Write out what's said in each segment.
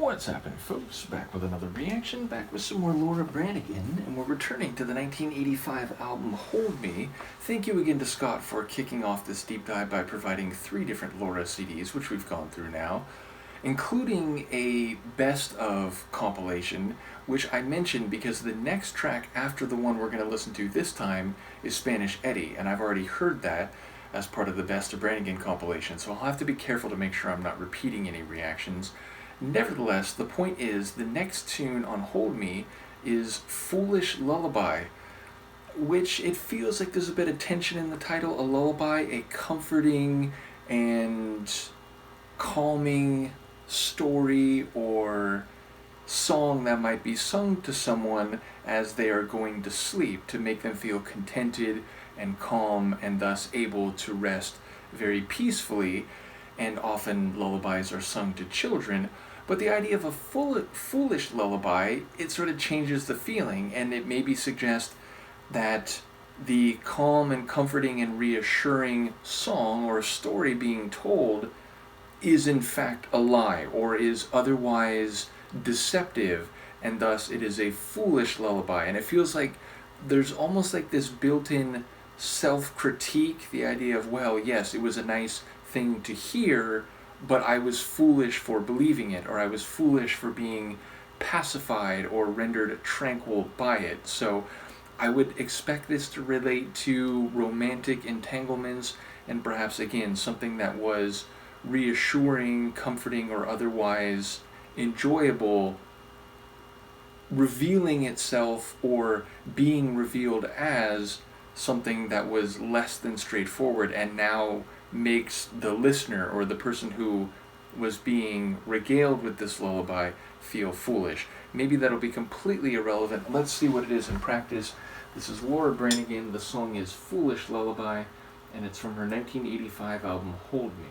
What's happening, folks? Back with another reaction, back with some more Laura Branigan, and we're returning to the 1985 album Hold Me. Thank you again to Scott for kicking off this deep dive by providing 3 different Laura CDs, which we've gone through now, including a best of compilation, which I mentioned because the next track after the one we're going to listen to this time is Spanish Eddie, and I've already heard that as part of the Best of Branigan compilation, so I'll have to be careful to make sure I'm not repeating any reactions. Nevertheless, the point is, the next tune on Hold Me is Foolish Lullaby, which it feels like there's a bit of tension in the title. A lullaby, a comforting and calming story or song that might be sung to someone as they are going to sleep to make them feel contented and calm and thus able to rest very peacefully. And often lullabies are sung to children, but the idea of a foolish lullaby, it sort of changes the feeling, and it maybe suggests that the calm and comforting and reassuring song or story being told is in fact a lie or is otherwise deceptive, and thus it is a foolish lullaby. And it feels like there's almost like this built-in self-critique, the idea of, well, yes, it was a nice thing to hear, but I was foolish for believing it, or I was foolish for being pacified or rendered tranquil by it. So I would expect this to relate to romantic entanglements and perhaps, again, something that was reassuring, comforting, or otherwise enjoyable, revealing itself or being revealed as something that was less than straightforward and now makes the listener or the person who was being regaled with this lullaby feel foolish. Maybe that'll be completely irrelevant. Let's see what it is in practice. This is Laura Branigan. The song is Foolish Lullaby, and it's from her 1985 album Hold Me.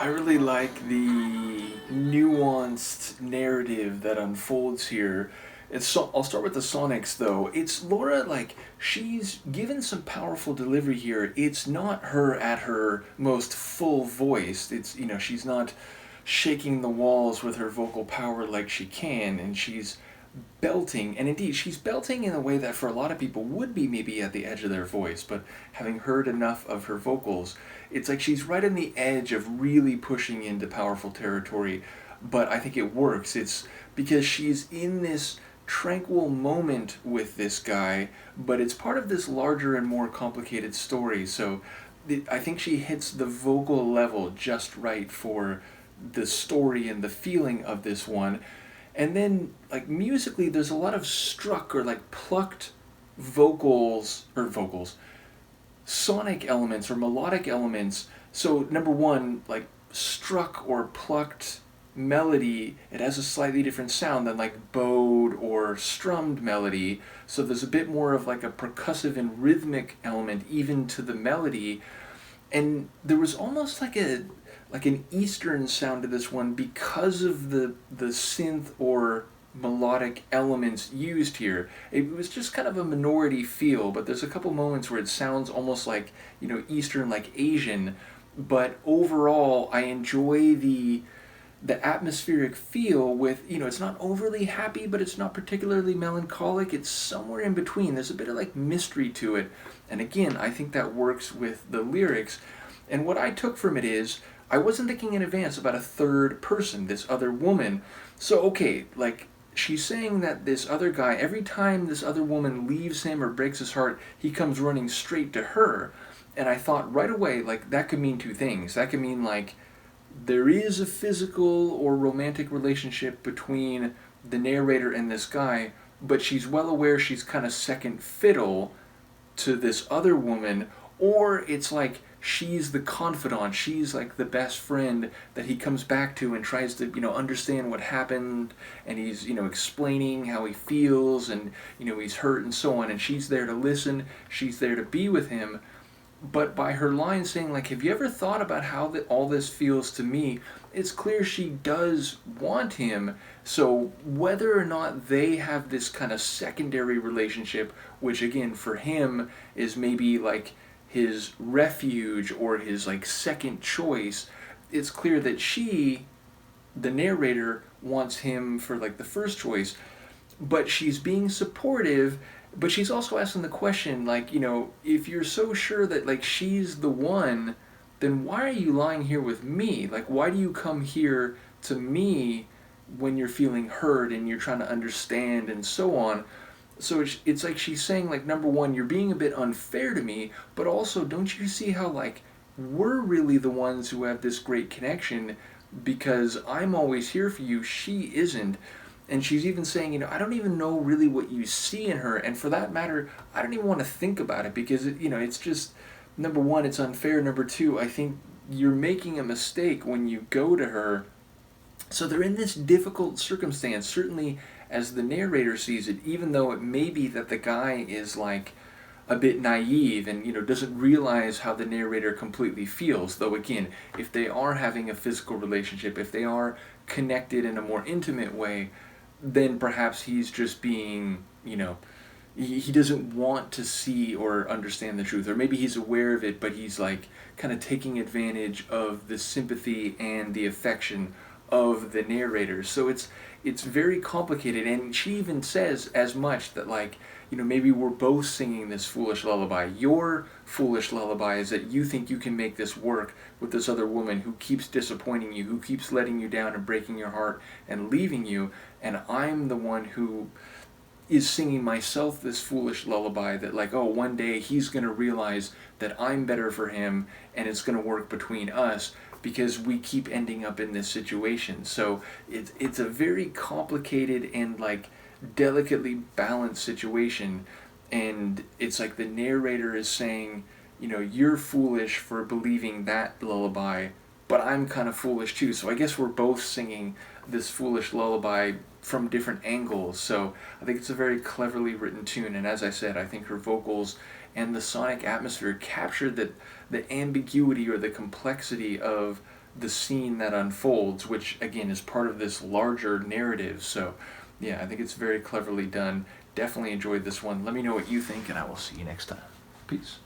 I really like the nuanced narrative that unfolds here. I'll start with the sonics though. It's Laura, like, she's given some powerful delivery here. It's not her at her most full voice. She's not shaking the walls with her vocal power like she can, and she's belting, and indeed she's belting in a way that for a lot of people would be maybe at the edge of their voice, but having heard enough of her vocals, it's like she's right on the edge of really pushing into powerful territory. But I think it works. It's because she's in this tranquil moment with this guy, but it's part of this larger and more complicated story. So I think she hits the vocal level just right for the story and the feeling of this one. And then, like, musically, there's a lot of struck or like plucked vocals, sonic elements or melodic elements. So, number one, like, struck or plucked melody, it has a slightly different sound than like bowed or strummed melody. So, there's a bit more of like a percussive and rhythmic element even to the melody. And there was almost like an Eastern sound to this one because of the synth or melodic elements used here. It was just kind of a minority feel, but there's a couple moments where it sounds almost like, Eastern, like Asian. But overall, I enjoy the atmospheric feel with, it's not overly happy, but it's not particularly melancholic. It's somewhere in between. There's a bit of like mystery to it. And again, I think that works with the lyrics. And what I took from it is, I wasn't thinking in advance about a third person, this other woman. So, okay, like, she's saying that this other guy, every time this other woman leaves him or breaks his heart, he comes running straight to her. And I thought right away, like, that could mean two things. That could mean, like, there is a physical or romantic relationship between the narrator and this guy, but she's well aware she's kind of second fiddle to this other woman, or it's like she's the confidant, she's like the best friend that he comes back to and tries to, understand what happened, and he's, explaining how he feels, and, he's hurt and so on, and she's there to listen, she's there to be with him. But by her line saying, like, have you ever thought about how all this feels to me, it's clear she does want him. So whether or not they have this kind of secondary relationship, which again for him is maybe like his refuge or his like second choice, it's clear that she, the narrator, wants him for like the first choice. But she's being supportive, but she's also asking the question, like, if you're so sure that like she's the one, then why are you lying here with me? Like, why do you come here to me when you're feeling hurt and you're trying to understand and so on? So it's like she's saying, like, number one, you're being a bit unfair to me, but also, don't you see how, like, we're really the ones who have this great connection because I'm always here for you, she isn't. And she's even saying, I don't even know really what you see in her, and for that matter, I don't even want to think about it because, it's just, number one, it's unfair. Number two, I think you're making a mistake when you go to her. So they're in this difficult circumstance, certainly as the narrator sees it, even though it may be that the guy is like a bit naive and doesn't realize how the narrator completely feels. Though again, if they are having a physical relationship, if they are connected in a more intimate way, then perhaps he's just being, he doesn't want to see or understand the truth, or maybe he's aware of it, but he's like kind of taking advantage of the sympathy and the affection of the narrator. So it's very complicated, and she even says as much that, like, maybe we're both singing this foolish lullaby. Your foolish lullaby is that you think you can make this work with this other woman who keeps disappointing you, who keeps letting you down and breaking your heart and leaving you, and I'm the one who is singing myself this foolish lullaby that, like, oh, one day he's going to realize that I'm better for him and it's going to work between us because we keep ending up in this situation. So it's a very complicated and like delicately balanced situation, and it's like the narrator is saying, you're foolish for believing that lullaby, but I'm kind of foolish too. So I guess we're both singing this foolish lullaby from different angles. So I think it's a very cleverly written tune, and as I said, I think her vocals and the sonic atmosphere captured the ambiguity or the complexity of the scene that unfolds, which again is part of this larger narrative. So yeah, I think it's very cleverly done. Definitely enjoyed this one. Let me know what you think, and I will see you next time. Peace.